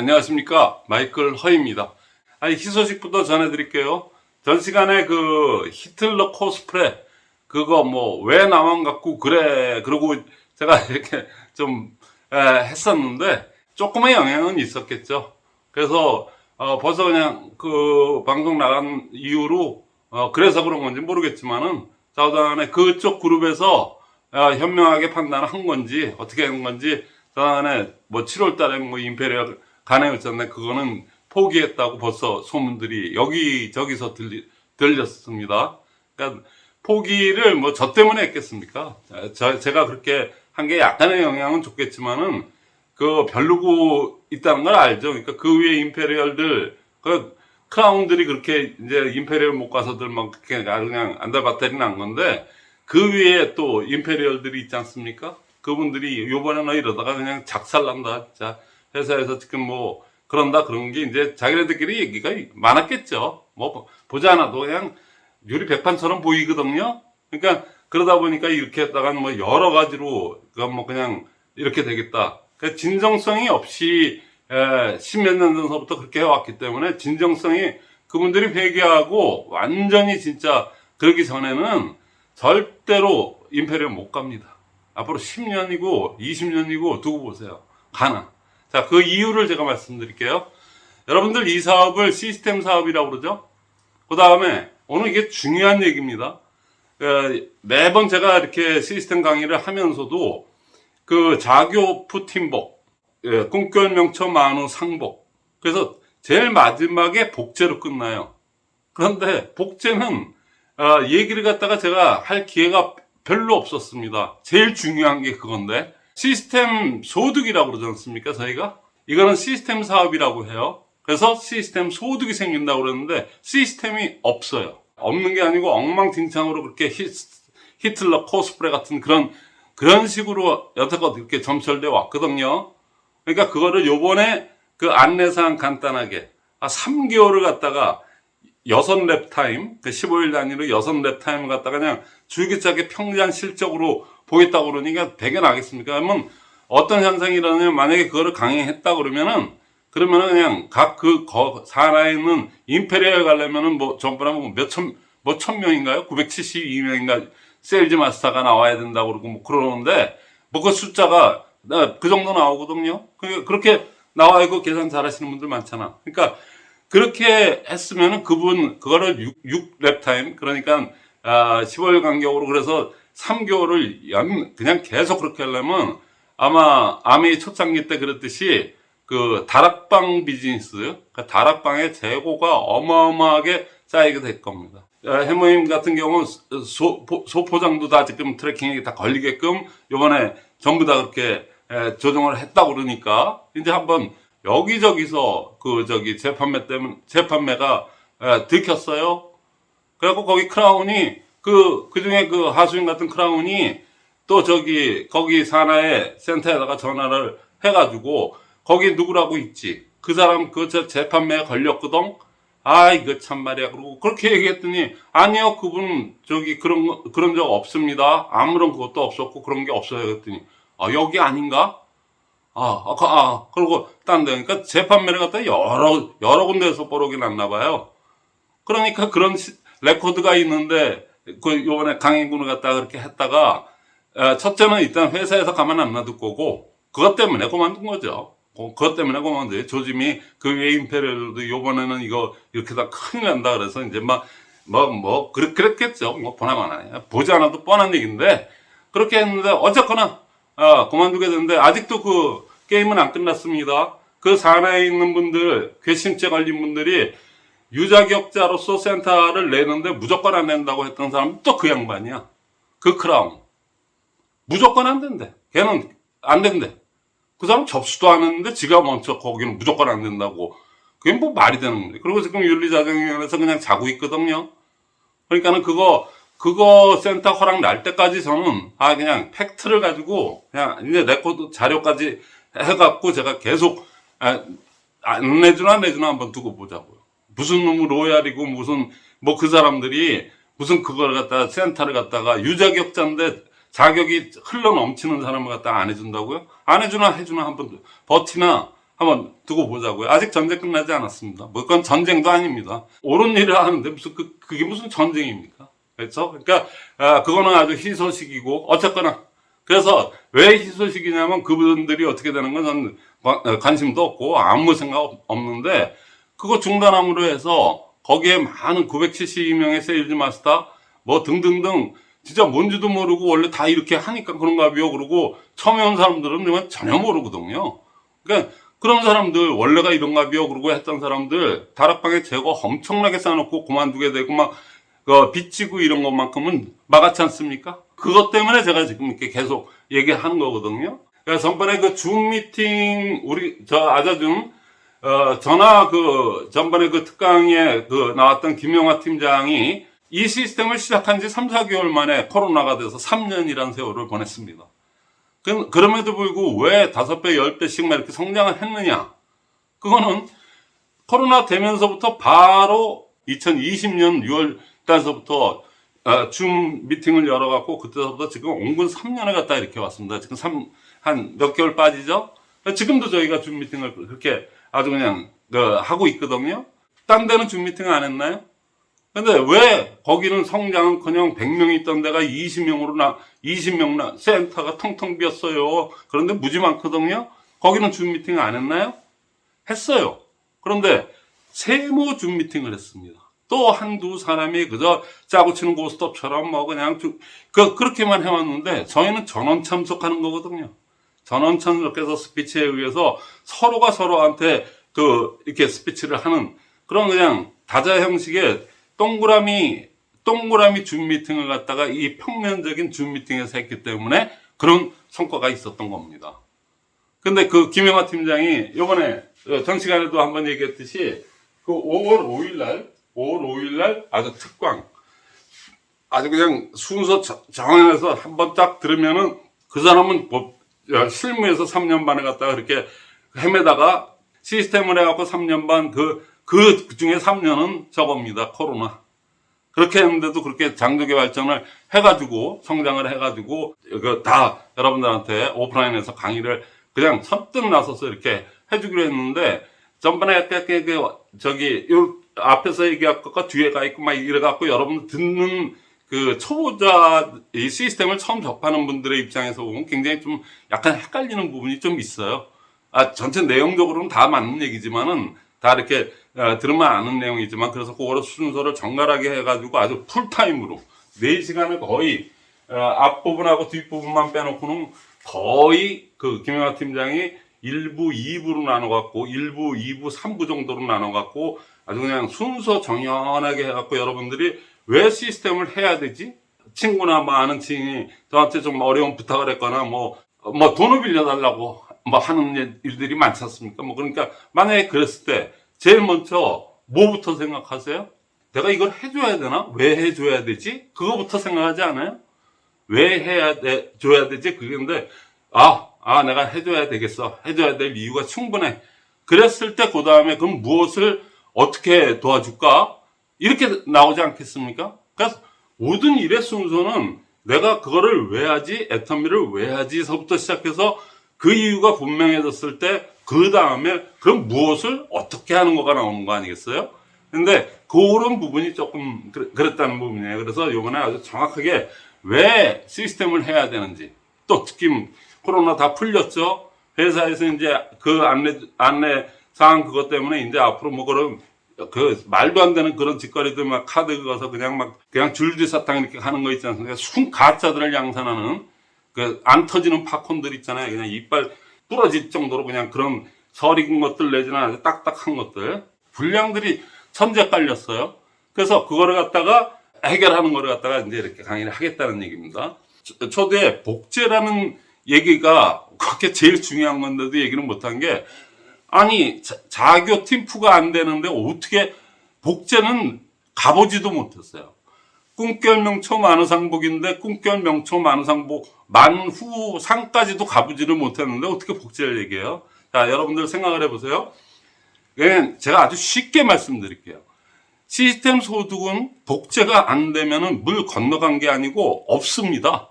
안녕하십니까, 마이클 허입니다. 희소식부터 전해드릴게요. 전 시간에 그 히틀러 코스프레 그거 뭐 왜 나만 갖고 그래 그러고 제가 이렇게 좀 했었는데 조금의 영향은 있었겠죠. 그래서 벌써 그냥 그 방송 나간 이후로 그래서 그런 건지 모르겠지만은 저간에 그쪽 그룹에서 현명하게 판단을 한 건지 어떻게 한 건지 저간에 뭐 7월 달에 뭐 임페리얼 가네였잖아요. 그거는 포기했다고 벌써 소문들이 여기저기서 들렸습니다. 그러니까 포기를 뭐 저 때문에 했겠습니까? 제가 그렇게 한 게 약간의 영향은 줬겠지만은 그 별로고 있다는 걸 알죠. 그러니까 그 위에 임페리얼들, 그 크라운들이 그렇게 이제 임페리얼 못 가서들 막 그냥 안달바탈이 난 건데 그 위에 또 임페리얼들이 있지 않습니까? 그분들이 요번에는 이러다가 그냥 작살난다. 진짜 회사에서 지금 뭐 그런다 그런 게 이제 자기네들끼리 얘기가 많았겠죠. 뭐 보지 않아도 그냥 유리 백판처럼 보이거든요. 그러니까 그러다 보니까 이렇게 했다가 뭐 여러 가지로 뭐 그냥 이렇게 되겠다. 그 진정성이 없이 십몇 년 전서부터 그렇게 해왔기 때문에 진정성이 그분들이 회개하고 완전히 진짜 그러기 전에는 절대로 임페리얼 못 갑니다. 앞으로 10년이고 20년이고 두고 보세요. 가나. 자, 그 이유를 제가 말씀드릴게요. 여러분들 이 사업을 시스템 사업이라고 그러죠. 그 다음에 오늘 이게 중요한 얘기입니다. 매번 제가 이렇게 시스템 강의를 하면서도 그 자교프 팀복, 꿈결 명처 만우 상복. 그래서 제일 마지막에 복제로 끝나요. 그런데 복제는 얘기를 갖다가 제가 할 기회가 별로 없었습니다. 제일 중요한 게 그건데 시스템 소득이라고 그러지 않습니까? 저희가 이거는 시스템 사업이라고 해요. 그래서 시스템 소득이 생긴다고 그러는데 시스템이 없어요. 없는 게 아니고 엉망진창으로 그렇게 히틀러 코스프레 같은 그런 식으로 여태껏 이렇게 점철돼 왔거든요. 그러니까 그거를 요번에 그 안내사항 간단하게 3개월을 갖다가 6랩 타임, 15일 단위로 6랩 타임을 갖다가 그냥 줄기차게 평장 실적으로 보겠다고 그러니까 되게 나겠습니까? 그러면 어떤 현상이 일어나냐면 만약에 그거를 강행했다 그러면은 그냥 각 산하에 있는 임페리얼 가려면은 뭐 전부나 뭐 천 명인가요? 972명인가 세일즈 마스터가 나와야 된다고 그러고 뭐 그러는데 뭐 그 숫자가 그 정도 나오거든요. 그렇게 나와 있고 계산 잘하시는 분들 많잖아. 그러니까 그렇게 했으면은 그거를 6랩 타임, 그러니까 15일 간격으로 그래서 3개월을 그냥 계속 그렇게 하려면 아마 아메이 초창기 때 그랬듯이 그 다락방 비즈니스, 그 다락방의 재고가 어마어마하게 쌓이게 될 겁니다. 해모임 같은 경우는 소포장도 다 지금 트래킹에 다 걸리게끔 요번에 전부 다 그렇게 조정을 했다고 그러니까 이제 한번 여기저기서 재판매가 들켰어요. 그래갖고 거기 크라운이 그 중에 그 하수인 같은 크라운이 또 거기 산하의 센터에다가 전화를 해가지고 거기 누구라고 있지? 그 사람 재판매에 걸렸거든? 이거 참 말이야. 그러고 그렇게 얘기했더니 아니요, 그분 그런 적 없습니다. 아무런 그것도 없었고 그런 게 없어요. 그랬더니 여기 아닌가? 그리고 딴 데, 그러니까 재판매를 갖다 여러 군데에서 뽀록이 났나 봐요. 그러니까 그런 레코드가 있는데, 요번에 강행군을 갖다가 그렇게 했다가, 첫째는 일단 회사에서 가만 안 놔둘 거고, 그것 때문에 그만둔 거죠. 그것 때문에 그만둔 조짐이 그 외 임페리얼도 요번에는 이거 이렇게 다 큰일 난다 그래서 이제 그랬겠죠. 뭐, 보나마나. 보지 않아도 뻔한 얘기인데, 그렇게 했는데, 어쨌거나, 그만두게 됐는데, 아직도 그 게임은 안 끝났습니다. 그 산하에 있는 분들, 괘씸죄 걸린 분들이 유자격자로서 센터를 내는데 무조건 안 낸다고 했던 사람은 또 그 양반이야. 그 크라운. 무조건 안 된대. 걔는 안 된대. 그 사람 접수도 안 했는데 지가 먼저 거기는 무조건 안 된다고. 그게 뭐 말이 되는 건데. 그리고 지금 윤리자정위원회에서 그냥 자고 있거든요. 그러니까는 그거 센터 허락 날 때까지 저는 그냥 팩트를 가지고 그냥 이제 레코드 자료까지 해갖고 제가 계속 안 내주나 한번 두고 보자고요. 무슨 놈의 로얄이고 무슨 뭐 그 사람들이 무슨 그걸 갖다가 센터를 갖다가 유자격자인데 자격이 흘러 넘치는 사람을 갖다가 안 해준다고요? 안 해주나 해주나 한번 버티나 한번 두고 보자고요. 아직 전쟁 끝나지 않았습니다. 뭐 그건 전쟁도 아닙니다. 옳은 일을 하는데 무슨 그게 무슨 전쟁입니까? 그렇죠? 그러니까 그거는 아주 희소식이고 어쨌거나 그래서 왜 희소식이냐면 그분들이 어떻게 되는 건 저는 관심도 없고 아무 생각 없는데 그거 중단함으로 해서 거기에 많은 972명의 세일즈 마스터 뭐 등등등 진짜 뭔지도 모르고 원래 다 이렇게 하니까 그런가 봐요. 그러고 처음에 온 사람들은 전혀 모르거든요. 그러니까 그런 사람들 원래가 이런가 봐요. 그러고 했던 사람들 다락방에 재고 엄청나게 쌓아놓고 그만두게 되고 막 빚지고 이런 것만큼은 막았지 않습니까? 그것 때문에 제가 지금 이렇게 계속 얘기하는 거거든요. 그래서 전번에 그 줌 미팅 우리 아자줌 전번에 그 특강에 나왔던 김영하 팀장이 이 시스템을 시작한 지 3, 4개월 만에 코로나가 돼서 3년이라는 세월을 보냈습니다. 그럼에도 불구하고 왜 5배, 10배씩만 이렇게 성장을 했느냐? 그거는 코로나 되면서부터 바로 2020년 6월 달서부터 줌 미팅을 열어갖고 그때서부터 지금 온근 3년을 갖다 이렇게 왔습니다. 지금 한 몇 개월 빠지죠? 지금도 저희가 줌 미팅을 그렇게 아주 그냥 하고 있거든요. 딴 데는 줌 미팅 안 했나요? 근데 왜 거기는 성장은커녕 100명이 있던 데가 20명 센터가 텅텅 비었어요. 그런데 무지 많거든요. 거기는 줌 미팅 안 했나요? 했어요. 그런데 세모 줌 미팅을 했습니다. 또 한두 사람이 그저 짜고 치는 고스톱처럼 뭐 그냥 그렇게만 해왔는데 저희는 전원 참석하는 거거든요. 전원 참석해서 스피치에 의해서 서로가 서로한테 이렇게 스피치를 하는 그런 그냥 다자 형식의 동그라미 줌 미팅을 갖다가 이 평면적인 줌 미팅에서 했기 때문에 그런 성과가 있었던 겁니다. 근데 김영하 팀장이 요번에 전 시간에도 한번 얘기했듯이 5월 5일 날 아주 특광 아주 그냥 순서 정해서 한번 딱 들으면은 그 사람은 실무에서 3년 반에 갖다가 그렇게 헤매다가 시스템을 해갖고 3년 반 그 중에 3년은 저겁니다. 코로나. 그렇게 했는데도 그렇게 장족의 발전을 해가지고 성장을 해가지고 다 여러분들한테 오프라인에서 강의를 그냥 선뜻 나서서 이렇게 해주기로 했는데 전번에 요 앞에서 얘기할 것과 뒤에 가 있고 막 이래갖고 여러분들 듣는 초보자 이 시스템을 처음 접하는 분들의 입장에서 보면 굉장히 좀 약간 헷갈리는 부분이 좀 있어요. 전체 내용적으로는 다 맞는 얘기지만은 다 이렇게 들으면 아는 내용이지만 그래서 그거를 순서를 정갈하게 해가지고 아주 풀타임으로 4시간을 거의 앞부분하고 뒷부분만 빼놓고는 거의 김영하 팀장이 1부, 2부로 나눠갖고 1부, 2부, 3부 정도로 나눠갖고 아주 그냥 순서 정연하게 해갖고 여러분들이 왜 시스템을 해야 되지? 친구나 뭐 아는 친이 저한테 좀 어려운 부탁을 했거나 뭐 돈을 빌려달라고 하는 일들이 많지 않습니까? 그러니까 만약에 그랬을 때 제일 먼저 뭐부터 생각하세요? 내가 이걸 해줘야 되나? 왜 해줘야 되지? 그거부터 생각하지 않아요? 왜 줘야 되지? 그건데 내가 해줘야 되겠어. 해줘야 될 이유가 충분해. 그랬을 때 그 다음에 그럼 무엇을 어떻게 도와줄까? 이렇게 나오지 않겠습니까? 그래서 모든 일의 순서는 내가 그거를 왜 하지? 애터미를 왜 하지?서부터 시작해서 그 이유가 분명해졌을 때 그 다음에 그럼 무엇을 어떻게 하는 거가 나오는 거 아니겠어요? 근데 그런 부분이 조금 그랬다는 부분이에요. 그래서 이번에 아주 정확하게 왜 시스템을 해야 되는지 또 특히 코로나 다 풀렸죠. 회사에서 이제 안내 사항 그것 때문에 이제 앞으로 말도 안 되는 그런 짓거리들 카드 긁어서 그냥 줄기 사탕 이렇게 하는 거 있지 않습니까? 순 가짜들을 양산하는 안 터지는 팝콘들 있잖아요. 그냥 이빨 부러질 정도로 그냥 그런 설익은 것들 내지는 아주 딱딱한 것들. 분량들이 천재 깔렸어요. 그래서 그거를 갖다가 해결하는 거를 갖다가 이제 이렇게 강의를 하겠다는 얘기입니다. 초대에 복제라는 얘기가 그렇게 제일 중요한 건데도 얘기를 못한 게 자교 팀프가 안 되는데 어떻게 복제는 가보지도 못했어요. 꿈결명초 만우상복인데 꿈결명초 만우상복 만후 상까지도 가보지를 못했는데 어떻게 복제를 얘기해요? 자, 여러분들 생각을 해보세요. 제가 아주 쉽게 말씀드릴게요. 시스템 소득은 복제가 안 되면은 물 건너간 게 아니고 없습니다.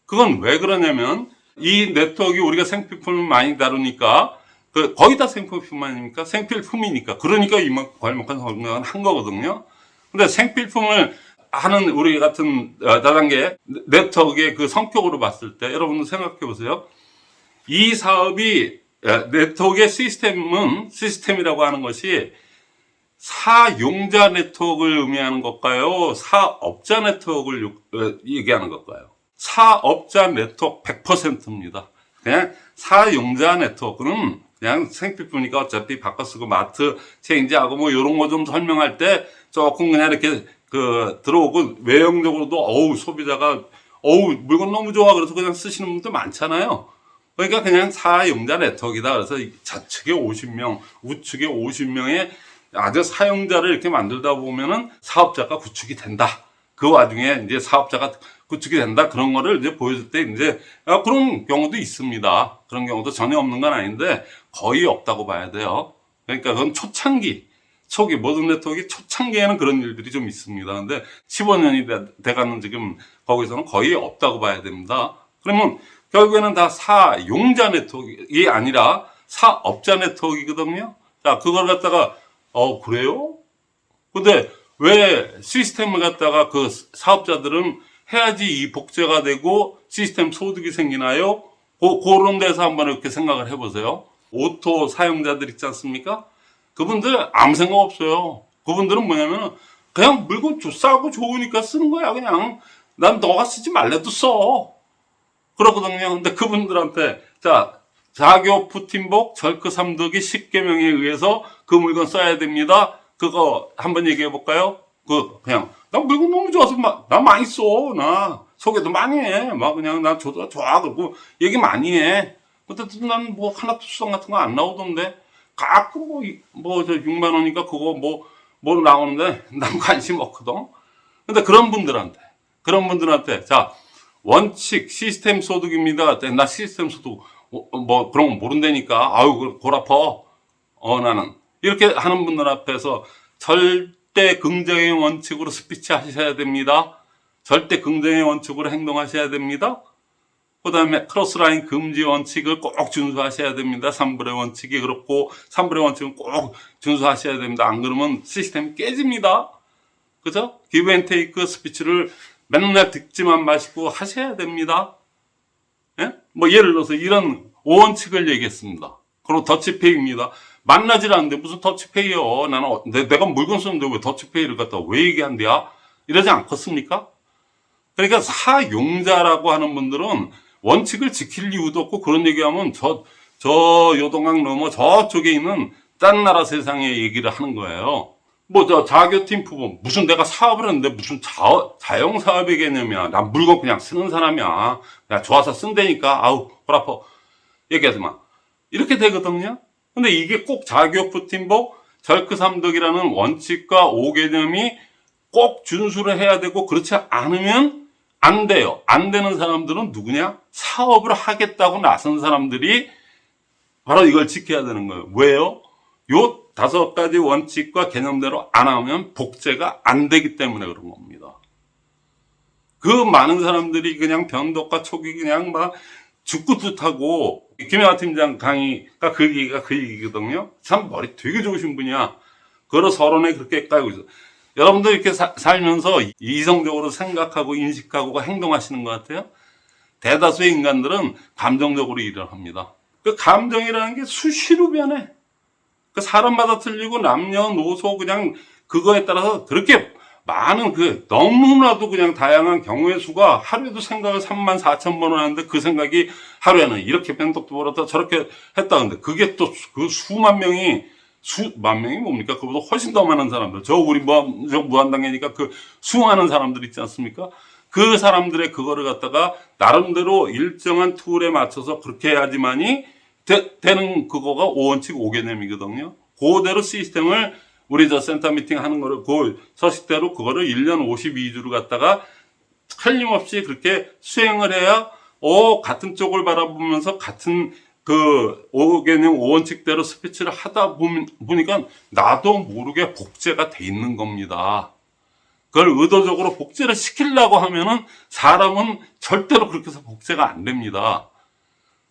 그건 왜 그러냐면 이 네트워크가 우리가 생필품을 많이 다루니까 거의 다 생필품 아닙니까? 생필품이니까. 그러니까 이만큼 괄목한 성장을 한 거거든요. 근데 생필품을 하는 우리 같은 다단계 네트워크의 그 성격으로 봤을 때 여러분들 생각해 보세요. 이 사업이 네트워크의 시스템이라고 하는 것이 사용자 네트워크를 의미하는 것일까요? 사업자 네트워크를 얘기하는 것일까요? 사업자 네트워크 100%입니다. 그냥 사용자 네트워크는 그냥 생필품이니까 어차피 바꿔 쓰고 마트 체인지하고 뭐 이런 거 좀 설명할 때 조금 그냥 이렇게 들어오고 외형적으로도 소비자가 물건 너무 좋아 그래서 그냥 쓰시는 분도 많잖아요. 그러니까 그냥 사용자 네트워크이다. 그래서 좌측에 50명, 우측에 50명의 아주 사용자를 이렇게 만들다 보면은 사업자가 구축이 된다. 그 와중에 이제 사업자가 구축이 된다. 그런 거를 이제 보여줄 때 이제 그런 경우도 있습니다. 그런 경우도 전혀 없는 건 아닌데 거의 없다고 봐야 돼요. 그러니까 그건 초기 모든 네트워크의 초창기에는 그런 일들이 좀 있습니다. 근데 15년이 돼가는 지금 거기서는 거의 없다고 봐야 됩니다. 그러면 결국에는 다 사용자 네트워크이 아니라 사업자 네트워크이거든요. 자, 그걸 갖다가 그래요? 근데 왜 시스템을 갖다가 그 사업자들은 해야지 이 복제가 되고 시스템 소득이 생기나요? 그런 데서 한번 이렇게 생각을 해보세요. 오토 사용자들 있지 않습니까? 그분들 아무 생각 없어요. 그분들은 뭐냐면 그냥 물건 싸고 좋으니까 쓰는 거야. 그냥 난 너가 쓰지 말래도 써. 그렇거든요. 근데 그분들한테 자교 푸틴복 절크 삼덕이 10계명에 의해서 그 물건 써야 됩니다. 그거 한번 얘기해 볼까요? 그냥 나 물건 너무 좋아서 나 많이 써. 나 소개도 많이 해. 그냥 나 좋아 그러고 얘기 많이 해. 근데 난 뭐 하나도 수당 같은 거 안 나오던데 가끔 저 6만 원이니까 그거 뭐 나오는데 난 관심 없거든. 근데 그런 분들한테 원칙 시스템 소득입니다. 나 시스템 소득 그런 거 모른다니까. 골 아파. 나는 이렇게 하는 분들 앞에서 절대 긍정의 원칙으로 스피치 하셔야 됩니다. 절대 긍정의 원칙으로 행동하셔야 됩니다. 그 다음에 크로스라인 금지 원칙을 꼭 준수하셔야 됩니다. 3불의 원칙이 그렇고 3불의 원칙은 꼭 준수하셔야 됩니다. 안 그러면 시스템이 깨집니다. 그죠? 기브 앤 테이크 스피치를 맨날 듣지만 마시고 하셔야 됩니다. 예? 예를 들어서 이런 5원칙을 얘기했습니다. 그리고 더치페이입니다. 만나질 않는데 무슨 더치페이요? 나는 내가 물건 쓰는데 왜 더치페이를 갖다 왜 얘기한대야? 이러지 않겠습니까? 그러니까 사용자라고 하는 분들은 원칙을 지킬 이유도 없고 그런 얘기하면 저 요동강 넘어 저쪽에 있는 딴 나라 세상의 얘기를 하는 거예요. 자교팀 부분 무슨 내가 사업을 했는데 무슨 자영 사업의 개념이야. 난 물건 그냥 쓰는 사람이야. 야 좋아서 쓴다니까. 골 아파. 얘기하지 마. 이렇게 되거든요. 근데 이게 꼭 자교프팀복 절크삼덕이라는 원칙과 5개념이 꼭 준수를 해야 되고 그렇지 않으면 안 돼요. 안 되는 사람들은 누구냐? 사업을 하겠다고 나선 사람들이 바로 이걸 지켜야 되는 거예요. 왜요? 요 5가지 원칙과 개념대로 안 하면 복제가 안 되기 때문에 그런 겁니다. 그 많은 사람들이 그냥 변덕과 촉이 그냥 죽고 뜻하고 김영하 팀장 강의가 그 얘기거든요. 참 머리 되게 좋으신 분이야. 그걸 서론에 그렇게 깔고 있어. 여러분들 이렇게 살면서 이성적으로 생각하고 인식하고 행동하시는 것 같아요? 대다수의 인간들은 감정적으로 일을 합니다. 그 감정이라는 게 수시로 변해. 그 사람마다 틀리고 남녀노소 그냥 그거에 따라서 그렇게 많은 너무나도 그냥 다양한 경우의 수가 하루에도 생각을 34,000번을 하는데 그 생각이 하루에는 이렇게 변덕도 벌었다 저렇게 했다는데 그게 또 그 수만 명이 뭡니까? 그보다 훨씬 더 많은 사람들. 우리 무한당계니까 그 수많은 사람들 있지 않습니까? 그 사람들의 그거를 갖다가 나름대로 일정한 툴에 맞춰서 그렇게 해야지만이 되는 그거가 5원칙 5개념이거든요. 그대로 시스템을 우리 센터 미팅 하는 거를 서식대로 그거를 1년 52주를 갖다가 틀림없이 그렇게 수행을 해야 같은 쪽을 바라보면서 같은 5개념 5원칙대로 스피치를 하다 보니까 나도 모르게 복제가 돼 있는 겁니다. 그걸 의도적으로 복제를 시키려고 하면은 사람은 절대로 그렇게 해서 복제가 안 됩니다.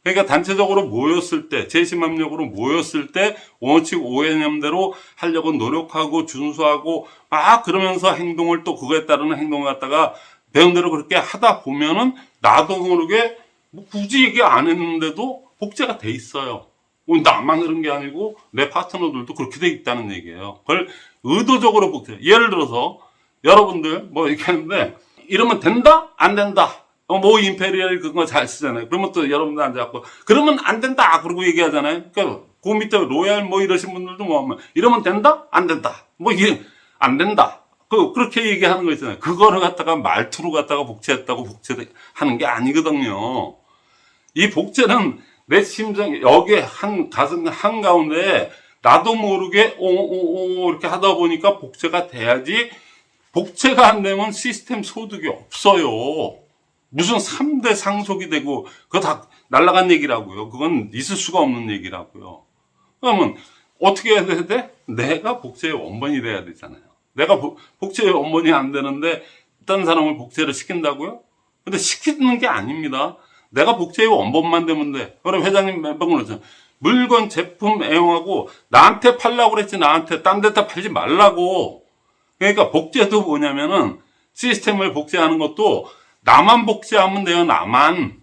그러니까 단체적으로 모였을 때, 재심합력으로 모였을 때 원칙 5개념대로 하려고 노력하고 준수하고 막 그러면서 행동을 또 그거에 따르는 행동을 갖다가 배운 대로 그렇게 하다 보면은 나도 모르게 뭐 굳이 얘기 안 했는데도 복제가 돼 있어요. 나만 그런 게 아니고 내 파트너들도 그렇게 돼 있다는 얘기예요. 그걸 의도적으로 복제. 예를 들어서 여러분들 뭐 이렇게 하는데 이러면 된다? 안 된다? 뭐 임페리얼 그거 잘 쓰잖아요. 그러면 또 여러분들 앉아갖고 그러면 안 된다 그러고 얘기하잖아요. 그러니까 그 밑에 로얄 뭐 이러신 분들도 뭐 하면 이러면 된다? 안 된다. 뭐 이게 안 된다. 그렇게 얘기하는 거 있잖아요. 그거를 갖다가 말투로 갖다가 복제했다고 복제하는 게 아니거든요. 이 복제는 내 심정, 여기에 가슴 한가운데 나도 모르게 오 이렇게 하다 보니까 복제가 돼야지. 복제가 안 되면 시스템 소득이 없어요. 무슨 3대 상속이 되고 그거 다 날라간 얘기라고요. 그건 있을 수가 없는 얘기라고요. 그러면 어떻게 해야 돼? 내가 복제의 원본이 돼야 되잖아요. 내가 복제의 원본이 안 되는데 다른 사람을 복제를 시킨다고요? 근데 시키는 게 아닙니다. 내가 복제의 원본만 되면 돼. 그럼 회장님 몇 번 그러잖아요. 물건, 제품 애용하고 나한테 팔라고 그랬지 나한테 딴 데다 팔지 말라고. 그러니까 복제도 뭐냐면은 시스템을 복제하는 것도 나만 복제하면 돼요. 나만.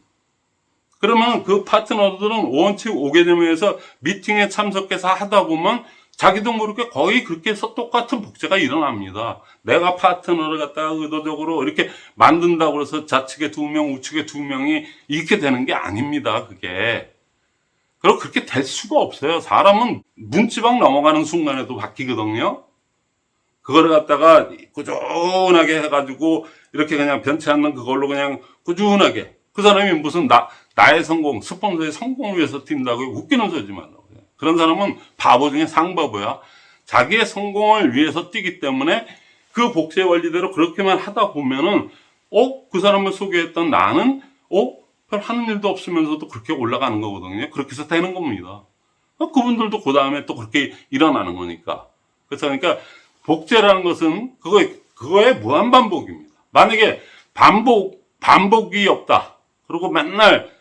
그러면 그 파트너들은 원칙 5개념에서 미팅에 참석해서 하다 보면 자기도 모르게 거의 그렇게 해서 똑같은 복제가 일어납니다. 내가 파트너를 갖다가 의도적으로 이렇게 만든다고 해서 좌측에 2명, 우측에 2명이 이렇게 되는 게 아닙니다. 그게. 그리고 그렇게 될 수가 없어요. 사람은 문지방 넘어가는 순간에도 바뀌거든요. 그거를 갖다가 꾸준하게 해가지고 이렇게 그냥 변치 않는 그걸로 그냥 꾸준하게 그 사람이 무슨 나의 성공, 스폰서의 성공을 위해서 뛴다고 웃기는 소리 하지 말라고. 그런 사람은 바보 중에 상바보야. 자기의 성공을 위해서 뛰기 때문에 그 복제 원리대로 그렇게만 하다 보면은 그 사람을 소개했던 나는 별 하는 일도 없으면서도 그렇게 올라가는 거거든요. 그렇게 해서 되는 겁니다. 그분들도 그 다음에 또 그렇게 일어나는 거니까. 그러니까 복제라는 것은 그거의 무한 반복입니다. 만약에 반복이 없다. 그리고 맨날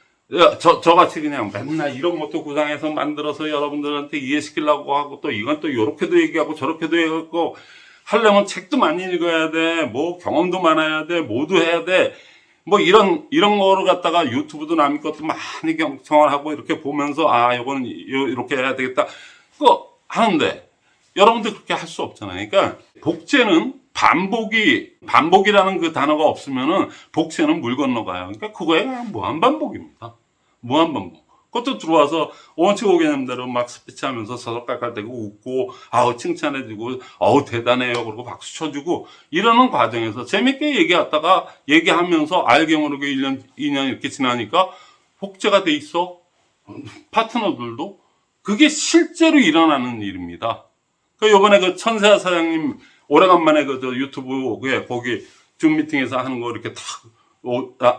저같이 그냥 맨날 이런 것도 구상해서 만들어서 여러분들한테 이해시키려고 하고 또 이건 또 요렇게도 얘기하고 저렇게도 얘기하고 하려면 책도 많이 읽어야 돼. 뭐 경험도 많아야 돼. 뭐도 해야 돼. 뭐 이런 거를 갖다가 유튜브도 남의 것도 많이 경청을 하고 이렇게 보면서 요거는 이렇게 해야 되겠다. 그거 하는데 여러분들 그렇게 할 수 없잖아요. 그러니까 복제는 반복이라는 그 단어가 없으면은 복제는 물 건너가요. 그러니까 그거에 그냥 무한 반복입니다. 무한 반복. 그것도 들어와서 원칙 5개념대로 막 스피치 하면서 서로 깔깔대고 웃고, 칭찬해주고, 대단해요. 그러고 박수 쳐주고, 이러는 과정에서 재밌게 얘기하면서 알게 모르게 1년, 2년 이렇게 지나니까 복제가 돼 있어. 파트너들도. 그게 실제로 일어나는 일입니다. 요번에 그 천세아 사장님 오래간만에 유튜브에 거기 줌 미팅에서 하는 거 이렇게 탁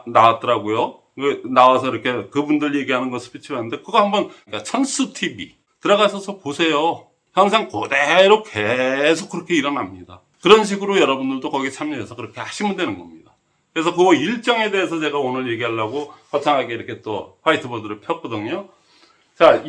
나왔더라고요. 나와서 이렇게 그분들 얘기하는 거 스피치 하는데 그거 한번 천수 TV 들어가셔서 보세요. 항상 그대로 계속 그렇게 일어납니다. 그런 식으로 여러분들도 거기 참여해서 그렇게 하시면 되는 겁니다. 그래서 그 일정에 대해서 제가 오늘 얘기하려고 거창하게 이렇게 또 화이트보드를 폈거든요. 자,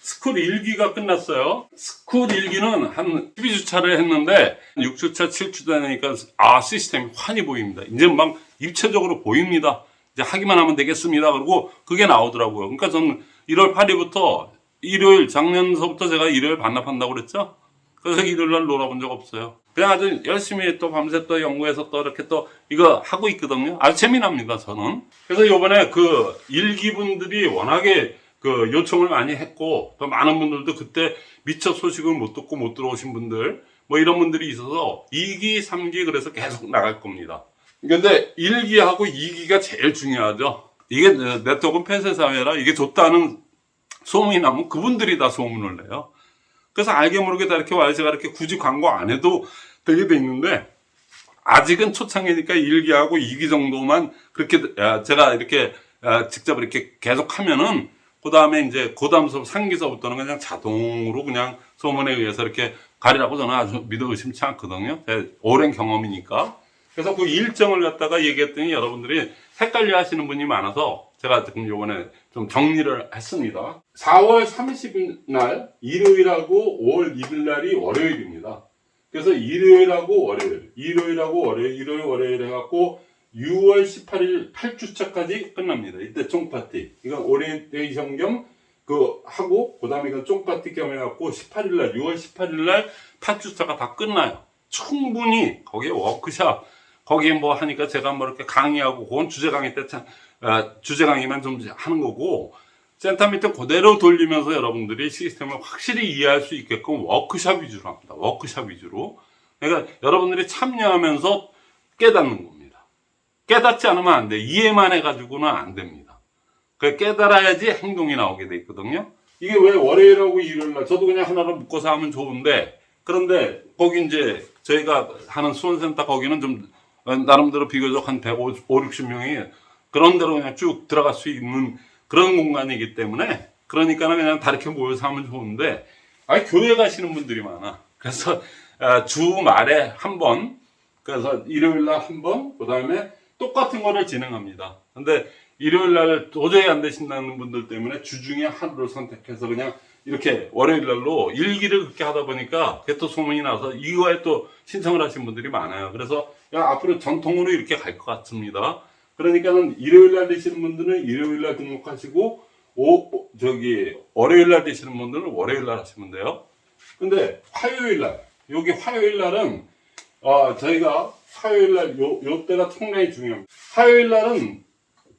스쿨 1기가 끝났어요. 스쿨 1기는 한 12주차를 했는데 6주차, 7주차 되니까 시스템이 환히 보입니다. 이제 막 입체적으로 보입니다. 이제 하기만 하면 되겠습니다. 그리고 그게 나오더라고요. 그러니까 저는 1월 8일부터 일요일, 작년서부터 제가 일요일 반납한다고 그랬죠? 그래서 일요일 날 놀아본 적 없어요. 그냥 아주 열심히 또 밤새 또 연구해서 또 이렇게 또 이거 하고 있거든요. 아주 재미납니다, 저는. 그래서 요번에 그 1기 분들이 워낙에 그 요청을 많이 했고 또 많은 분들도 그때 미처 소식을 못 듣고 못 들어오신 분들 뭐 이런 분들이 있어서 2기, 3기 그래서 계속 나갈 겁니다. 근데 1기하고 2기가 제일 중요하죠. 이게 네트워크 폐쇄사회라 이게 좋다는 소문이 나면 그분들이 다 소문을 내요. 그래서 알게 모르게 다 이렇게 와요. 제가 이렇게 굳이 광고 안 해도 되게 돼 있는데 아직은 초창기니까 1기하고 2기 정도만 그렇게 제가 이렇게 직접 이렇게 계속 하면은 그 다음에 이제 고담서 3기서부터는 그냥 자동으로 그냥 소문에 의해서 이렇게 가리라고 저는 아주 믿어 의심치 않거든요. 제 오랜 경험이니까. 그래서 그 일정을 갖다가 얘기했더니 여러분들이 헷갈려 하시는 분이 많아서 제가 지금 요번에 좀 정리를 했습니다. 4월 30일 날 일요일하고 5월 2일 날이 월요일입니다. 그래서 일요일하고 월요일, 일요일하고 월요일, 일요일 월요일 해갖고 6월 18일 8주차까지 끝납니다. 이때 쫑파티. 이건 오리엔테이션 겸 하고, 그 다음에 이건 쫑파티 겸 해갖고 18일 날, 6월 18일 날 8주차가 다 끝나요. 충분히 거기에 워크샵, 거기에 뭐 하니까 제가 뭐 이렇게 강의하고, 그건 주제 강의 때 주제 강의만 좀 하는 거고, 센터 미팅 그대로 돌리면서 여러분들이 시스템을 확실히 이해할 수 있게끔 워크샵 위주로 합니다. 워크샵 위주로. 그러니까 여러분들이 참여하면서 깨닫는 겁니다. 깨닫지 않으면 안 돼. 이해만 해가지고는 안 됩니다. 깨달아야지 행동이 나오게 돼 있거든요. 이게 왜 월요일하고 일요일날, 저도 그냥 하나로 묶어서 하면 좋은데, 그런데 거기 이제 저희가 하는 수원센터 거기는 좀 나름대로 비교적 한 150, 60명이 그런 데로 그냥 쭉 들어갈 수 있는 그런 공간이기 때문에, 그러니까 그냥 다 이렇게 모여서 하면 좋은데, 교회 가시는 분들이 많아. 그래서 주말에 한 번, 그래서 일요일날 한 번, 그 다음에 똑같은 거를 진행합니다. 근데 일요일날 도저히 안 되신다는 분들 때문에 주중에 하루를 선택해서 그냥 이렇게 월요일날로 일기를 그렇게 하다 보니까 그게 또 소문이 나서 이거에 또 신청을 하신 분들이 많아요. 그래서 앞으로 전통으로 이렇게 갈 것 같습니다. 그러니까는 일요일날 되시는 분들은 일요일날 등록하시고, 월요일날 되시는 분들은 월요일날 하시면 돼요. 근데 화요일날, 여기 화요일날은 저희가 화요일날 요때가 상당히 중요합니다. 화요일날은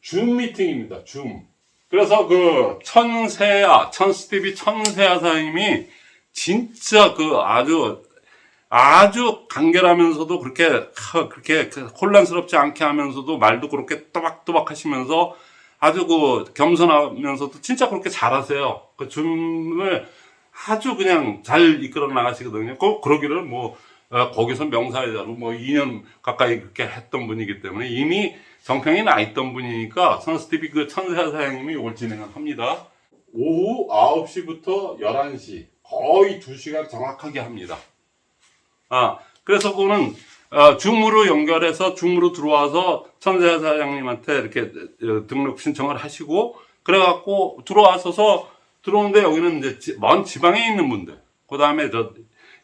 줌 미팅입니다. 줌. 그래서 천스티비 천세아 사님이 진짜 아주 간결하면서도 그렇게 혼란스럽지 않게 하면서도 말도 그렇게 또박또박 하시면서 아주 겸손하면서도 진짜 그렇게 잘하세요. 줌을 아주 그냥 잘 이끌어 나가시거든요. 그러기를 거기서 명사회자로 2년 가까이 그렇게 했던 분이기 때문에 이미 정평이 나 있던 분이니까 선스티비 천세아 사장님이 이걸 진행을 합니다. 오후 9시부터 11시 거의 2시간 정확하게 합니다. 그래서 그거는 줌으로 연결해서 줌으로 들어와서 천세아 사장님한테 이렇게 등록 신청을 하시고, 그래갖고 들어오는데 여기는 이제 먼 지방에 있는 분들, 그 다음에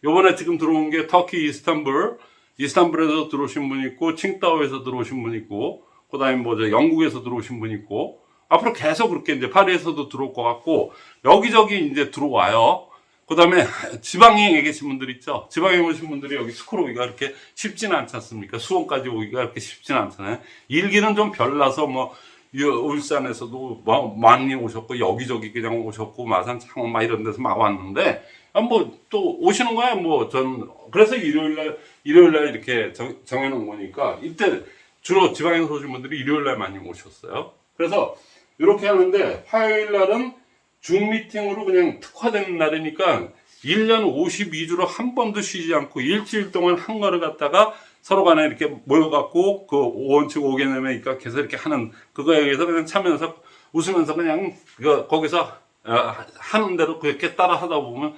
요번에 지금 들어온 게 터키 이스탄불에서 들어오신 분 있고, 칭다오에서 들어오신 분 있고, 그 다음에 영국에서 들어오신 분 있고, 앞으로 계속 그렇게 이제 파리에서도 들어올 것 같고, 여기저기 이제 들어와요. 그 다음에 지방에 계신 분들 있죠. 지방에 오신 분들이 여기 스쿨 오기가 그렇게 쉽지는 않지 않습니까? 수원까지 오기가 그렇게 쉽지는 않잖아요. 일기는 좀 별나서 울산에서도 많이 오셨고, 여기저기 그냥 오셨고, 마산, 창원 이런 데서 막 왔는데, 또 오시는 거야. 그래서 일요일날 이렇게 정해놓은 거니까, 이때 주로 지방에서 오신 분들이 일요일날 많이 오셨어요. 그래서 이렇게 하는데, 화요일날은 줌 미팅으로 그냥 특화된 날이니까 1년 52주로 한 번도 쉬지 않고 일주일 동안 한 거를 갖다가 서로 간에 이렇게 모여갖고 5원칙 5개념에 계속 이렇게 하는 그거에 의해서 그냥 참여해서 웃으면서 그냥 거기서 하는 대로 그렇게 따라 하다 보면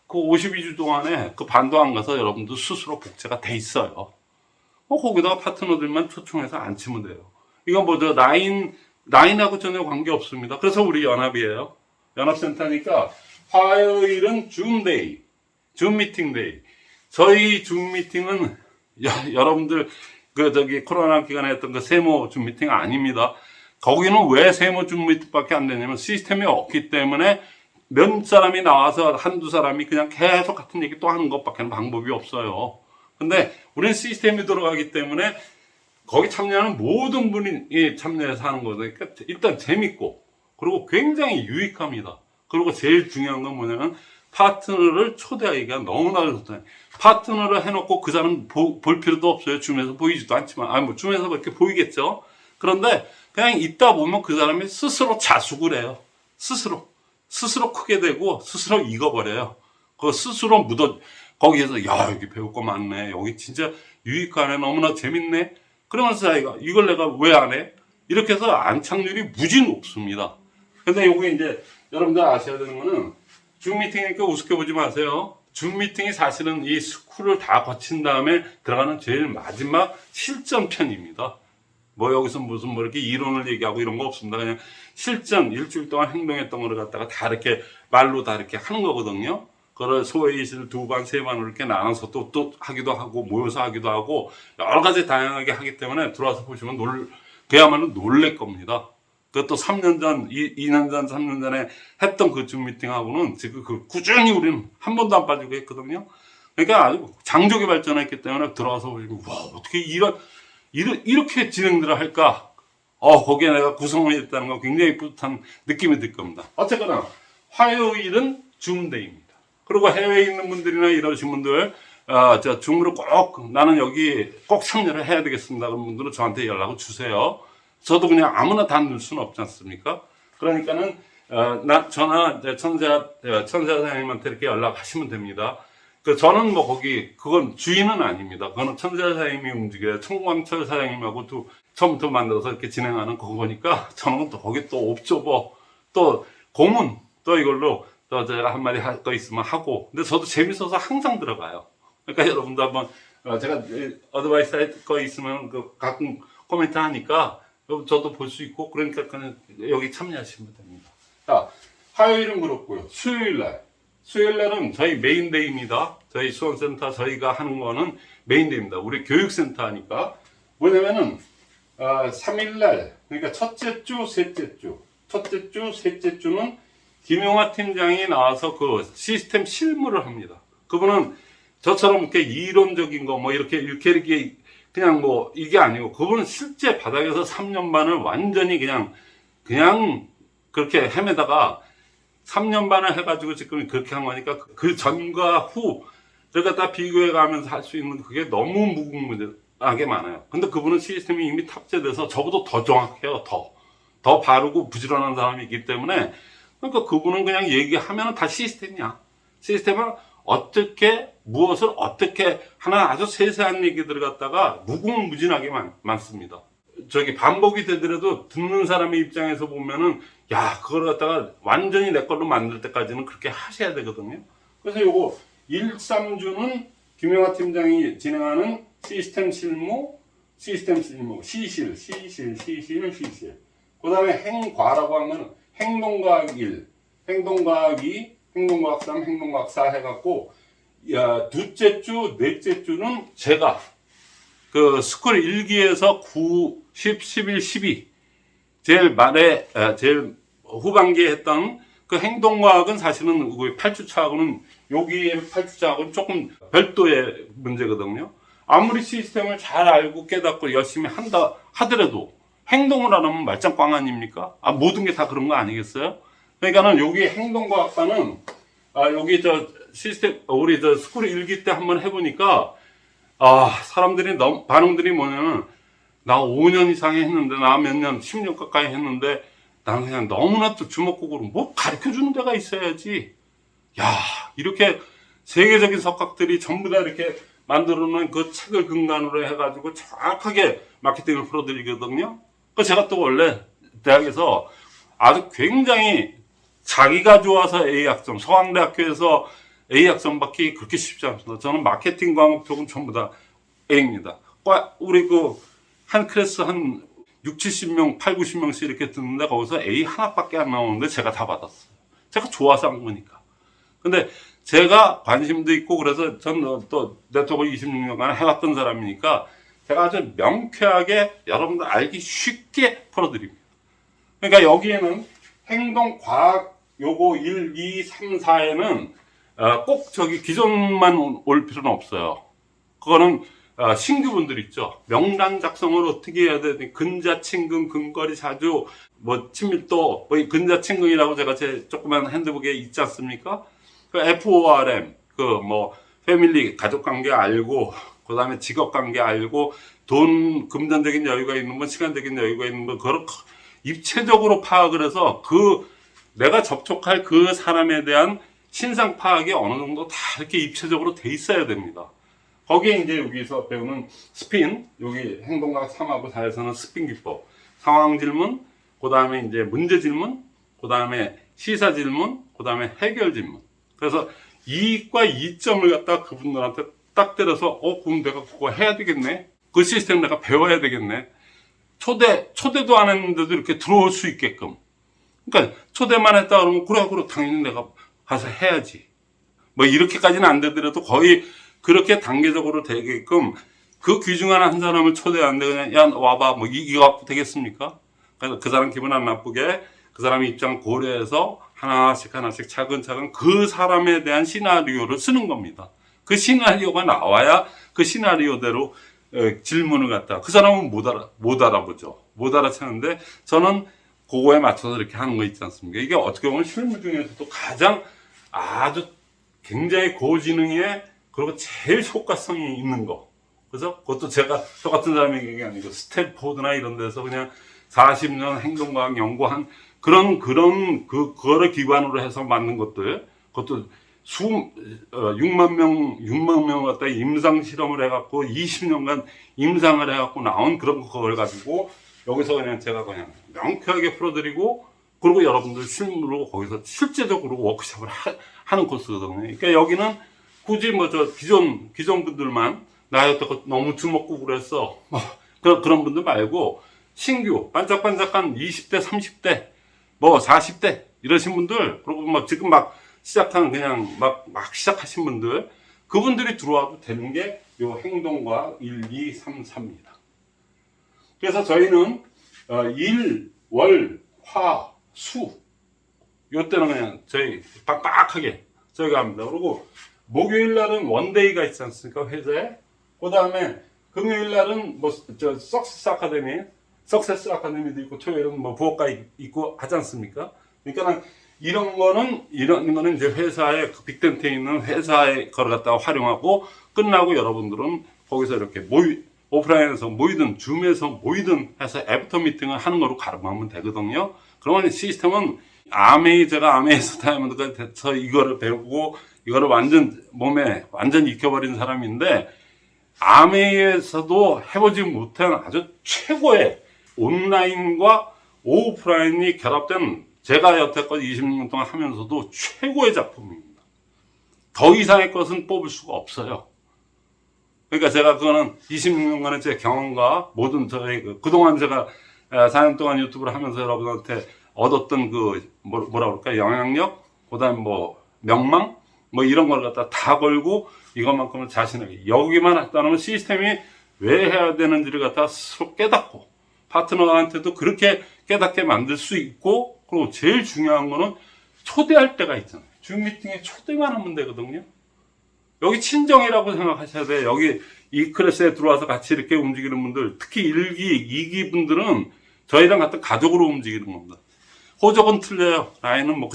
52주 동안에 반도 안 가서 여러분도 스스로 복제가 돼 있어요. 거기다가 파트너들만 초청해서 앉히면 돼요. 이건 나인하고 전혀 관계 없습니다. 그래서 우리 연합이에요. 연합센터니까 화요일은 줌 미팅 데이. 저희 줌 미팅은 여러분들 코로나 기간에 했던 세모 줌 미팅 아닙니다. 거기는 왜 세모 줌 미팅밖에 안 되냐면 시스템이 없기 때문에 몇 사람이 나와서 한두 사람이 그냥 계속 같은 얘기 또 하는 것밖에 방법이 없어요. 근데 우리는 시스템이 들어가기 때문에 거기 참여하는 모든 분이 참여해서 하는 거니까 일단 재밌고, 그리고 굉장히 유익합니다. 그리고 제일 중요한 건 뭐냐면 파트너를 초대하기가 너무나 좋다. 파트너를 해놓고 그 사람 볼 필요도 없어요. 줌에서 보이지도 않지만, 줌에서 이렇게 보이겠죠. 그런데 그냥 있다 보면 그 사람이 스스로 자숙을 해요. 스스로 크게 되고 스스로 익어버려요. 스스로 거기에서 여기 배울 거 많네. 여기 진짜 유익하네. 너무나 재밌네. 그러면서 자기가 이걸 내가 왜 안 해? 이렇게 해서 안착률이 무지 높습니다. 근데 요게 이제 여러분들 아셔야 되는 거는 줌 미팅이니까 우습게 보지 마세요. 줌 미팅이 사실은 이 스쿨을 다 거친 다음에 들어가는 제일 마지막 실전편입니다. 뭐 여기서 무슨 뭐 이렇게 이론을 얘기하고 이런 거 없습니다. 그냥 실전 일주일 동안 행동했던 거를 갖다가 다 이렇게 말로 다 이렇게 하는 거거든요. 그걸 소회의실 2반, 3반으로 이렇게 나눠서 또 하기도 하고 모여서 하기도 하고 여러 가지 다양하게 하기 때문에 들어와서 보시면 그야말로 놀랄 겁니다. 그것도 3년 전, 2년 전, 3년 전에 했던 그 줌 미팅하고는 지금 꾸준히 우리는 한 번도 안 빠지고 했거든요. 그러니까 아주 장족이 발전했기 때문에 들어와서 보시면 와, 어떻게 이렇게 진행들을 할까? 거기에 내가 구성원이 됐다는 거 굉장히 뿌듯한 느낌이 들 겁니다. 어쨌거나 화요일은 줌데이입니다. 그리고 해외에 있는 분들이나 이러신 분들, 저 줌으로 꼭 나는 여기 꼭 참여를 해야 되겠습니다. 그런 분들은 저한테 연락을 주세요. 저도 그냥 아무나 다 넣을 수는 없지 않습니까? 그러니까는 저나 천재 사장님한테 이렇게 연락하시면 됩니다. 저는 뭐 그건 주인은 아닙니다. 그거는 천재 사장님이 움직여요. 청광철 사장님하고 처음부터 만들어서 이렇게 진행하는 그거니까 저는 또 거기 또 옵저버 또 고문 또 이걸로 또 제가 한마디 할 거 있으면 하고, 근데 저도 재밌어서 항상 들어가요. 그러니까 여러분도 한번 제가 어드바이스 할 거 있으면 가끔 코멘트 하니까 저도 볼 수 있고, 그러니까 그냥 여기 참여하시면 됩니다. 자, 화요일은 그렇고요. 수요일날은 저희 메인데이입니다. 저희 수원센터 저희가 하는 거는 메인데이입니다. 우리 교육센터 하니까 뭐냐면은 3일날, 그러니까 첫째 주, 셋째 주는 김용화 팀장이 나와서 그 시스템 실무를 합니다. 그분은 저처럼 이렇게 이론적인 거 뭐 이렇게 그냥 뭐 이게 아니고, 그분은 실제 바닥에서 3년 반을 완전히 그냥 그렇게 헤매다가 3년 반을 해가지고 지금 그렇게 한 거니까 그 전과 후를 갖다 비교해 가면서 할 수 있는 그게 너무 무궁무진하게 많아요. 근데 그분은 시스템이 이미 탑재돼서 저보다 더 정확해요. 더 바르고 부지런한 사람이기 때문에, 그러니까 그분은 그냥 얘기하면 다 시스템이야. 시스템을 무엇을 어떻게 하나 아주 세세한 얘기들을 갖다가 무궁무진하게 많습니다. 반복이 되더라도 듣는 사람의 입장에서 보면은, 야, 그걸 갖다가 완전히 내 걸로 만들 때까지는 그렇게 하셔야 되거든요. 그래서 요거 1, 3주는 김영하 팀장이 진행하는 시스템 실무, 시실. 그 다음에 행과라고 하면 행동과학 1, 행동과학 2, 행동과학 3, 행동과학 4 해갖고, 둘째 주, 넷째 주는 제가 스쿨 1기에서 9, 10, 11, 12 제일 후반기에 했던 그 행동과학은 사실은 8주차하고는 여기에 8주차하고는 조금 별도의 문제거든요. 아무리 시스템을 잘 알고 깨닫고 열심히 한다 하더라도 행동을 안 하면 말짱꽝 아닙니까? 모든 게 다 그런 거 아니겠어요? 그러니까는 여기 행동과학과는 여기 시스템 우리 스쿨 1기 때 한번 해보니까 사람들이 반응들이 뭐냐면, 나 5년 이상 했는데, 나 몇 년, 10년 가까이 했는데, 나는 그냥 너무나 또 주먹구구로 뭐 가르쳐 주는 데가 있어야지. 야, 이렇게 세계적인 석학들이 전부 다 이렇게 만들어 놓은 그 책을 근간으로 해가지고 정확하게 마케팅을 풀어드리거든요. 제가 또 원래 대학에서 아주 굉장히 자기가 좋아서 A학점, 서강대학교에서 A학점 받기 그렇게 쉽지 않습니다. 저는 마케팅 과목 쪽은 전부 다 A입니다. 우리 한 클래스 한 6, 70명, 8, 90명씩 이렇게 듣는데 거기서 A 하나밖에 안 나오는데 제가 다 받았어요. 제가 좋아서 한 거니까. 근데 제가 관심도 있고 그래서 저는 또 네트워크 26년간 해왔던 사람이니까 제가 아주 명쾌하게 여러분들 알기 쉽게 풀어드립니다. 그러니까 여기에는 행동과학 요거 1, 2, 3, 4에는 꼭 기존만 올 필요는 없어요. 그거는 신규분들 있죠. 명단 작성을 어떻게 해야 되는지, 근자친근, 근거리 자주, 친밀도, 근자친근이라고 제가 제 조그만 핸드북에 있지 않습니까? FORM, 패밀리, 가족관계 알고, 그 다음에 직업관계 알고, 금전적인 여유가 있는 분, 시간적인 여유가 있는 분, 그걸 입체적으로 파악을 해서 내가 접촉할 그 사람에 대한 신상 파악이 어느 정도 다 이렇게 입체적으로 돼 있어야 됩니다. 거기에 이제 여기서 배우는 스핀, 여기 행동과학 3하고 4에서는 스핀 기법, 상황 질문, 그 다음에 이제 문제 질문, 그 다음에 시사 질문, 그 다음에 해결 질문. 그래서 이익과 이점을 갖다 그분들한테 딱 때려서, 그럼 내가 그거 해야 되겠네? 그 시스템 내가 배워야 되겠네? 초대도 안 했는데도 이렇게 들어올 수 있게끔. 그러니까 초대만 했다 그러면 그래 당연히 내가 가서 해야지. 뭐 이렇게까지는 안 되더라도 거의 그렇게 단계적으로 되게끔 그 귀중한 한 사람을 초대하는데 그냥 야 와봐 뭐 이거 갖고 되겠습니까? 그래서 그 사람 기분 안 나쁘게 그 사람의 입장 고려해서 하나씩 차근차근 그 사람에 대한 시나리오를 쓰는 겁니다. 그 시나리오가 나와야 그 시나리오대로 질문을 갖다 그 사람은 못 알아보죠. 못 알아채는데 저는 그거에 맞춰서 이렇게 하는 거 있지 않습니까? 이게 어떻게 보면 실무 중에서도 가장 아주 굉장히 고지능에 그리고 제일 효과성이 있는 거. 그래서 그것도 제가 저 같은 사람이 얘기한 게 아니고 스탠포드나 이런 데서 그냥 40년 행동과학 연구한 그거를 기반으로 해서 만든 것들, 그것도 6만 명 갖다 임상 실험을 해갖고 20년간 임상을 해갖고 나온 그런 걸 가지고 여기서 그냥 제가 그냥 명쾌하게 풀어드리고 그리고 여러분들 실무로 거기서 실제적으로 워크숍을 하는 코스거든요. 그러니까 여기는 굳이 뭐 저 기존 분들만 나 여태껏 너무 주먹구 그랬어. 뭐 그런 분들 말고 신규 반짝반짝한 20대, 30대, 뭐 40대 이러신 분들 그리고 막 지금 막 시작한 그냥 막 시작하신 분들 그분들이 들어와도 되는 게 요 행동과 1, 2, 3, 4입니다. 그래서 저희는 일, 월, 화, 수 요때는 그냥 저희 빡빡하게 저희가 합니다. 그리고 목요일 날은 원데이가 있지 않습니까? 회사에. 그 다음에 금요일 날은 뭐 저 석세스 아카데미도 있고 토요일은 뭐 부업가 있고 하지 않습니까? 그러니까 이런 거는 이제 회사에 빅텐트에 있는 회사에 걸 갖다가 활용하고 끝나고 여러분들은 거기서 이렇게 오프라인에서 모이든 줌에서 모이든 해서 애프터 미팅을 하는 거로 가름하면 되거든요. 그러면 시스템은 제가 아메이에서 다이아몬드까지 이거를 배우고 이거를 몸에 완전 익혀버린 사람인데 아메이에서도 해보지 못한 아주 최고의 온라인과 오프라인이 결합된 제가 여태껏 20년 동안 하면서도 최고의 작품입니다. 더 이상의 것은 뽑을 수가 없어요. 그러니까 제가 그거는 26년간의 제 경험과 모든 그동안 제가 4년 동안 유튜브를 하면서 여러분한테 얻었던 뭐라 그럴까, 영향력, 그 다음에 뭐, 명망, 뭐 이런 걸 갖다 다 걸고 이것만큼은 자신에게 여기만 했다는 시스템이 왜 해야 되는지를 갖다 스스로 깨닫고 파트너한테도 그렇게 깨닫게 만들 수 있고 그리고 제일 중요한 거는 초대할 때가 있잖아요. 줌 미팅에 초대만 하면 되거든요. 여기 친정이라고 생각하셔야 돼요. 여기 이 클래스에 들어와서 같이 이렇게 움직이는 분들, 특히 1기, 2기 분들은 저희랑 같은 가족으로 움직이는 겁니다. 호적은 틀려요. 라인은 뭐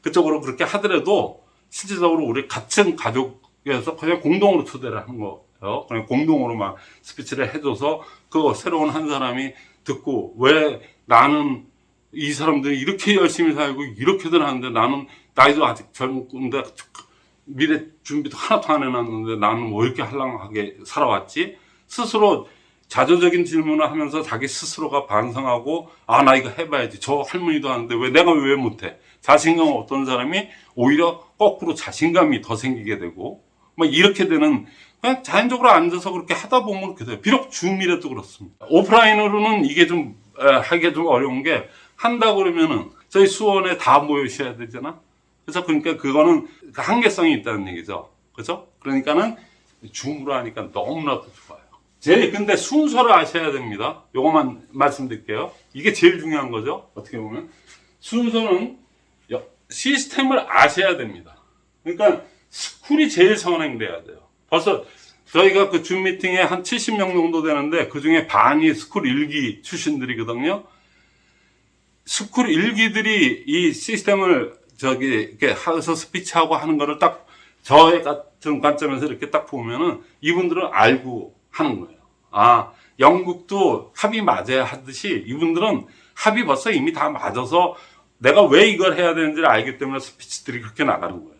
그쪽으로 그렇게 하더라도 실질적으로 우리 같은 가족에서 그냥 공동으로 초대를 하는 거예요. 그냥 공동으로 막 스피치를 해줘서 그 새로운 한 사람이 듣고 왜 나는 이 사람들이 이렇게 열심히 살고 이렇게들 하는데 나는 나이도 아직 젊은데 미래 준비도 하나도 안 해놨는데 나는 왜 이렇게 할랑하게 살아왔지? 스스로 자조적인 질문을 하면서 자기 스스로가 반성하고 나 이거 해봐야지. 저 할머니도 하는데 내가 왜 못해? 자신감 없던 사람이 오히려 거꾸로 자신감이 더 생기게 되고 뭐 이렇게 되는 그냥 자연적으로 앉아서 그렇게 하다 보면 그렇게 돼요. 비록 줌이라도 그렇습니다. 오프라인으로는 이게 좀 하기가 좀 어려운 게 한다 그러면은 저희 수원에 다 모이셔야 되잖아. 그래서 그러니까 그거는 한계성이 있다는 얘기죠. 그죠? 그러니까는 줌으로 하니까 너무나도 좋아요. 근데 순서를 아셔야 됩니다. 요것만 말씀드릴게요. 이게 제일 중요한 거죠. 어떻게 보면. 순서는 시스템을 아셔야 됩니다. 그러니까 스쿨이 제일 선행돼야 돼요. 벌써 저희가 그 줌 미팅에 한 70명 정도 되는데 그 중에 반이 스쿨 1기 출신들이거든요. 스쿨 1기들이 이 시스템을 이렇게 해서 스피치하고 하는 거를 딱 저의 같은 관점에서 이렇게 딱 보면은 이분들은 알고 하는 거예요. 영국도 합이 맞아야 하듯이 이분들은 합이 벌써 이미 다 맞아서 내가 왜 이걸 해야 되는지를 알기 때문에 스피치들이 그렇게 나가는 거예요.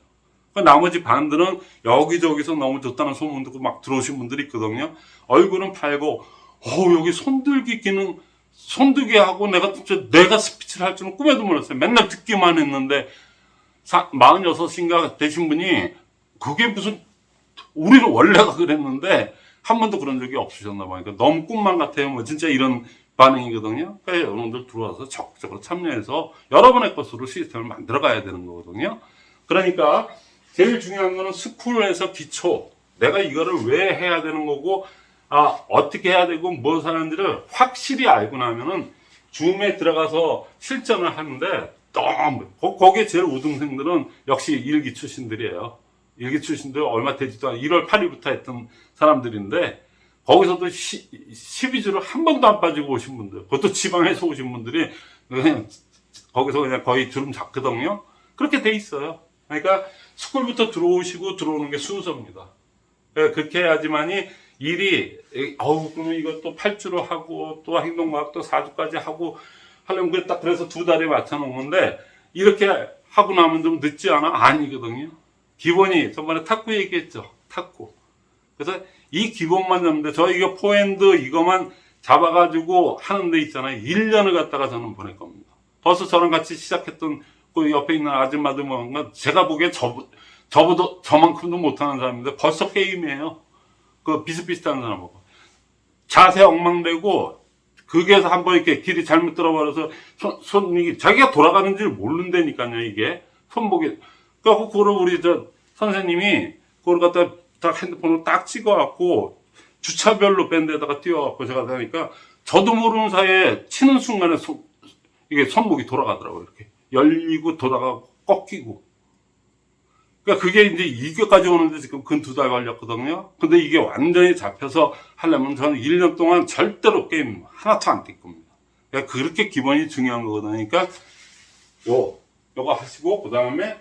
나머지 반들은 여기저기서 너무 좋다는 소문 듣고 막 들어오신 분들이 있거든요. 얼굴은 팔고, 여기 손들기 기능, 손들기 하고 내가 스피치를 할 줄은 꿈에도 몰랐어요. 맨날 듣기만 했는데, 46인가 되신 분이, 그게 무슨, 우리는 원래가 그랬는데, 한 번도 그런 적이 없으셨나 봐요. 그러니까 너무 꿈만 같아요. 뭐 진짜 이런 반응이거든요. 그러니까 여러분들 들어와서 적극적으로 참여해서 여러분의 것으로 시스템을 만들어 가야 되는 거거든요. 그러니까 제일 중요한 거는 스쿨에서 기초, 내가 이거를 왜 해야 되는 거고, 어떻게 해야 되고 무엇을 하는지를 확실히 알고 나면은 줌에 들어가서 실전을 하는데 거기에 제일 우등생들은 역시 일기 출신들이에요. 일기 출신들 얼마 되지도 않은 1월 8일부터 했던 사람들인데, 거기서도 12주를 한 번도 안 빠지고 오신 분들, 그것도 지방에서 오신 분들이 그냥 거기서 그냥 거의 주름 잡거든요. 그렇게 돼 있어요. 그러니까 스쿨부터 들어오시고 들어오는 게 순서입니다. 그렇게 해야지만이 일이, 그러면 이것도 8주로 하고 또 행동과학도 4주까지 하고 하려면 그래서 2달에 맞춰 놓은 건데, 이렇게 하고 나면 좀 늦지 않아? 아니거든요. 기본이 저번에 탁구 얘기했죠. 탁구. 그래서 이 기본만 잡는데, 저 이거 포핸드 이거만 잡아가지고 하는 데 있잖아요. 1년을 갖다가 저는 보낼 겁니다. 벌써 저랑 같이 시작했던 그 옆에 있는 아줌마들 뭔가 제가 보기에 저보다 저만큼도 못하는 사람인데 벌써 게임이에요. 그 비슷비슷한 사람하고 자세 엉망되고, 거기에서 한번 이렇게 길이 잘못 들어버려서 손이 자기가 돌아가는지를 모른다니까요. 이게 손목이. 그래서 그거를 우리 선생님이 그걸 갖다 딱 핸드폰으로 딱 찍어갖고 주차별로 밴드에다가 띄워갖고 제가 하니까 저도 모르는 사이에 치는 순간에 이게 손목이 돌아가더라고요. 이렇게 열리고 돌아가고 꺾이고. 그러니까 그게 이제 2교까지 오는데 지금 근 2달 걸렸거든요. 근데 이게 완전히 잡혀서 하려면 저는 1년 동안 절대로 게임 하나도 안 뛸 겁니다. 그러니까 그렇게 기본이 중요한 거거든요. 그러니까 요거 하시고, 그 다음에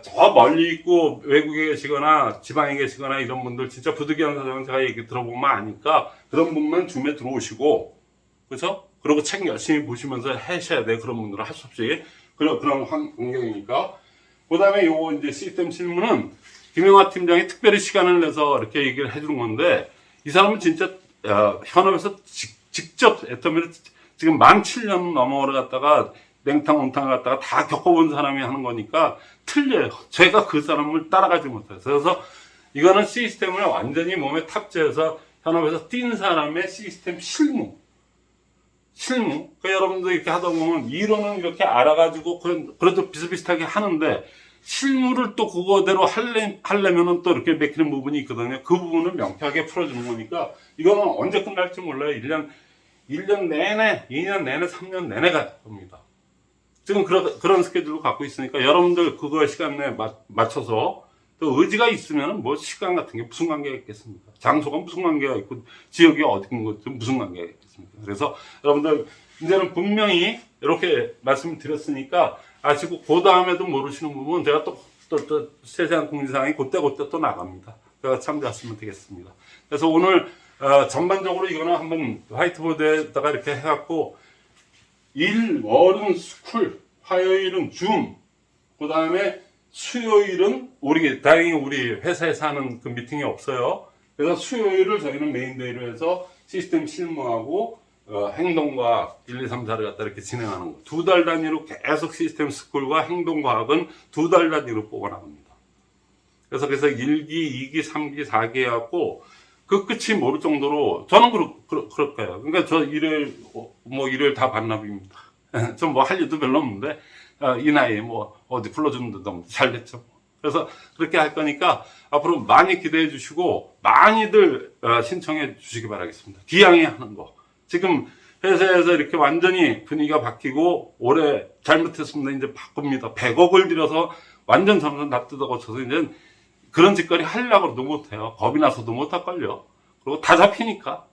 저 멀리 있고 외국에 계시거나 지방에 계시거나 이런 분들, 진짜 부득이한 사정은 제가 얘기 들어보면 아니까 그런 분만 줌에 들어오시고, 그렇죠? 그리고 책 열심히 보시면서 하셔야 돼요. 그런 분들은 할 수 없이. 그런 환경이니까. 그 다음에 요거 이제 시스템 실무는 김영하 팀장이 특별히 시간을 내서 이렇게 얘기를 해주는 건데, 이 사람은 진짜 현업에서 직접 애터미를 지금 17년 넘어를 갖다가 냉탕 온탕을 갖다가 다 겪어본 사람이 하는 거니까 틀려요. 제가 그 사람을 따라가지 못해요. 그래서 이거는 시스템을 완전히 몸에 탑재해서 현업에서 뛴 사람의 시스템 실무. 그러니까 여러분들 이렇게 하다 보면 이론은 이렇게 알아가지고 그래도 비슷비슷하게 하는데, 실무를 또 그거대로 하려면은 또 이렇게 맥히는 부분이 있거든요. 그 부분을 명쾌하게 풀어주는 거니까 이거는 언제 끝날지 몰라요. 1년 내내, 2년 내내, 3년 내내 갈 겁니다. 지금 그런 스케줄을 갖고 있으니까 여러분들 그거 시간에 맞춰서, 또 의지가 있으면 뭐 시간 같은 게 무슨 관계가 있겠습니까? 장소가 무슨 관계가 있고 지역이 어딘 것도 무슨 관계가 있겠습니까? 그래서 여러분들 이제는 분명히 이렇게 말씀드렸으니까 아시고, 그 다음에도 모르시는 부분 제가 또 세세한 공지사항이 그때 또 나갑니다. 제가 참조하시면 되겠습니다. 그래서 오늘 전반적으로 이거는 한번 화이트보드에다가 이렇게 해갖고, 월은 스쿨, 화요일은 줌, 그 다음에 수요일은 다행히 우리 회사에서 하는 그 미팅이 없어요. 그래서 수요일을 저희는 메인데이로 해서 시스템 실무하고 행동과학 1, 2, 3, 4를 갖다 이렇게 진행하는 거. 2달 단위로 계속 시스템 스쿨과 행동과학은 2달 단위로 뽑아나갑니다. 그래서 1기, 2기, 3기, 4기 해갖고 그 끝이 모를 정도로 저는 그럴 거예요. 그러니까 저 일요일 다 반납입니다. 전 뭐 할 일도 별로 없는데, 이 나이에 어디 불러주는 데도 잘 됐죠. 그래서 그렇게 할 거니까 앞으로 많이 기대해 주시고 많이들 신청해 주시기 바라겠습니다. 기양이 하는 거. 지금 회사에서 이렇게 완전히 분위기가 바뀌고, 올해 잘못했습니다. 이제 바꿉니다. 100억을 들여서 완전 점점 다 뜯어고쳐서 이제 그런 짓거리 하려고도 못해요. 겁이 나서도 못할걸요. 그리고 다 잡히니까.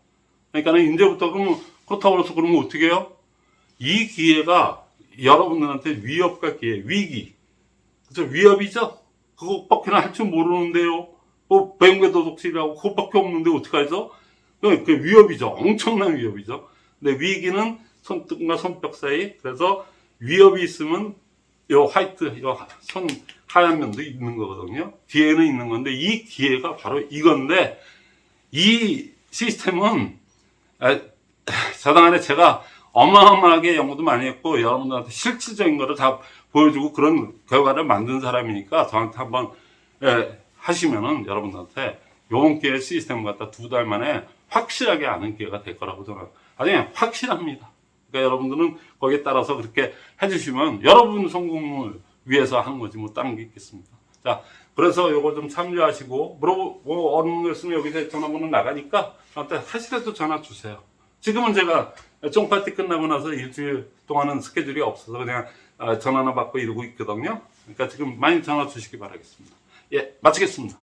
그러니까는 이제부터 그렇다고 해서 그러면 어떻게 해요? 이 기회가 여러분들한테 위협과 위기. 그죠? 위협이죠? 그것밖에 할 줄 모르는데요. 배움의 도덕실이라고 그것밖에 없는데 어떡하죠? 그 위협이죠. 엄청난 위협이죠. 근데 위기는 손등과 손뼉 사이. 그래서 위협이 있으면 손 하얀 면도 있는 거거든요. 뒤에는 있는 건데, 이 기회가 바로 이건데, 이 시스템은 저당안에 제가 어마어마하게 연구도 많이 했고 여러분들한테 실질적인 거를 다 보여주고 그런 결과를 만든 사람이니까 저한테 한번 하시면은 여러분들한테 요번 기회에 시스템을 갖다 2달 만에 확실하게 아는 기회가 될 거라고 저는 아니 확실합니다. 그러니까 여러분들은 거기에 따라서 그렇게 해주시면 여러분 성공을 위해서 하는 거지 뭐 다른 게 있겠습니까? 자, 그래서 요거 좀 참조하시고 뭐 어느 거 있으면 여기서 전화번호 나가니까 저한테 하시라도 전화 주세요. 지금은 제가 쫑파티 끝나고 나서 일주일 동안은 스케줄이 없어서 그냥 전화나 받고 이러고 있거든요. 그러니까 지금 많이 전화 주시기 바라겠습니다. 예, 마치겠습니다.